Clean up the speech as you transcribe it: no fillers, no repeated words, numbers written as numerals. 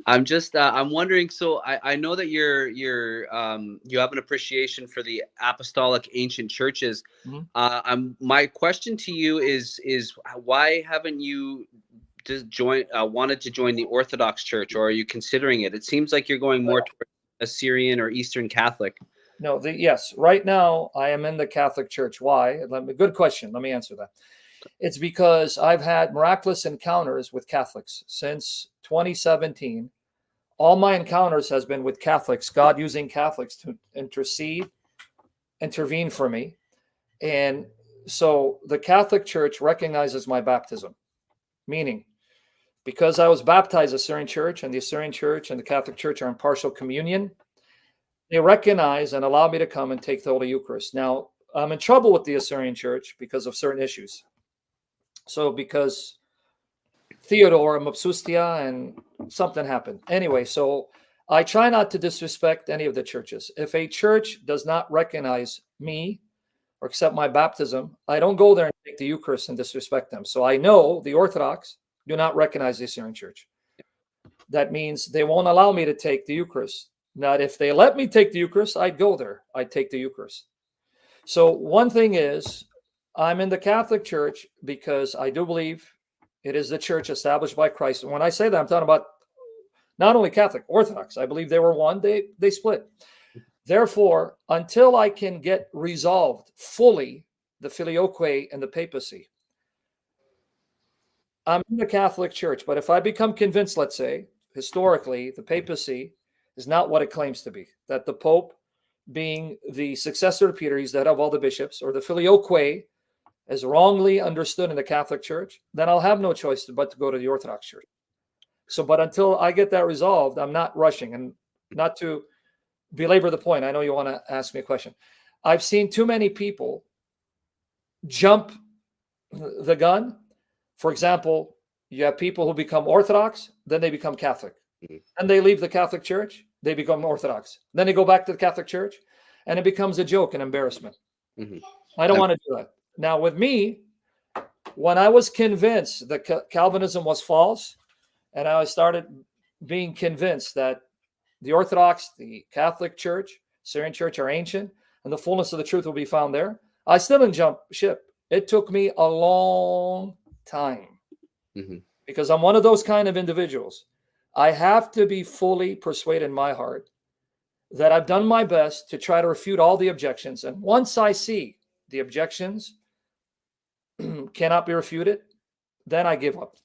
I'm wondering. So I know that you have an appreciation for the apostolic ancient churches. Mhm. My question to you is why haven't you just wanted to join the Orthodox Church, or are you considering it? It seems like you're going more toward Assyrian or Eastern Catholic. No, yes, right now I am in the Catholic Church. Why? Good question. Let me answer that. It's because I've had miraculous encounters with Catholics since 2017. All my encounters has been with Catholics, God using Catholics to intervene for me. And so the Catholic Church recognizes my baptism, meaning because I was baptized Assyrian Church, and the Assyrian Church and the Catholic Church are in partial communion, they recognize and allow me to come and take the Holy Eucharist. Now, I'm in trouble with the Assyrian Church because of certain issues. So because Theodore Mopsustia and something happened. Anyway, so I try not to disrespect any of the churches. If a church does not recognize me or accept my baptism, I don't go there and take the Eucharist and disrespect them. So I know the Orthodox do not recognize the Assyrian Church. That means they won't allow me to take the Eucharist. Not if they let me take the Eucharist, I'd go there. I'd take the Eucharist. So one thing is, I'm in the Catholic Church because I do believe it is the church established by Christ. And when I say that, I'm talking about not only Catholic, Orthodox. I believe they were one. They split. Therefore, until I can get resolved fully the filioque and the papacy, I'm in the Catholic Church. But if I become convinced, let's say, historically, the papacy is not what it claims to be, that the Pope, being the successor to Peter, he's the head of all the bishops, or the filioque is wrongly understood in the Catholic Church, then I'll have no choice but to go to the Orthodox Church. So, but until I get that resolved, I'm not rushing. And not to belabor the point, I know you want to ask me a question. I've seen too many people jump the gun. For example, you have people who become Orthodox, then they become Catholic. And they leave the Catholic Church, they become Orthodox. Then they go back to the Catholic Church, and it becomes a joke, an embarrassment. I don't want to do that. Now, with me, when I was convinced that Calvinism was false, and I started being convinced that the Orthodox, the Catholic Church, Syrian Church are ancient, and the fullness of the truth will be found there, I still didn't jump ship. It took me a long time because I'm one of those kind of individuals. I have to be fully persuaded in my heart that I've done my best to try to refute all the objections. And once I see the objections cannot be refuted, then I give up.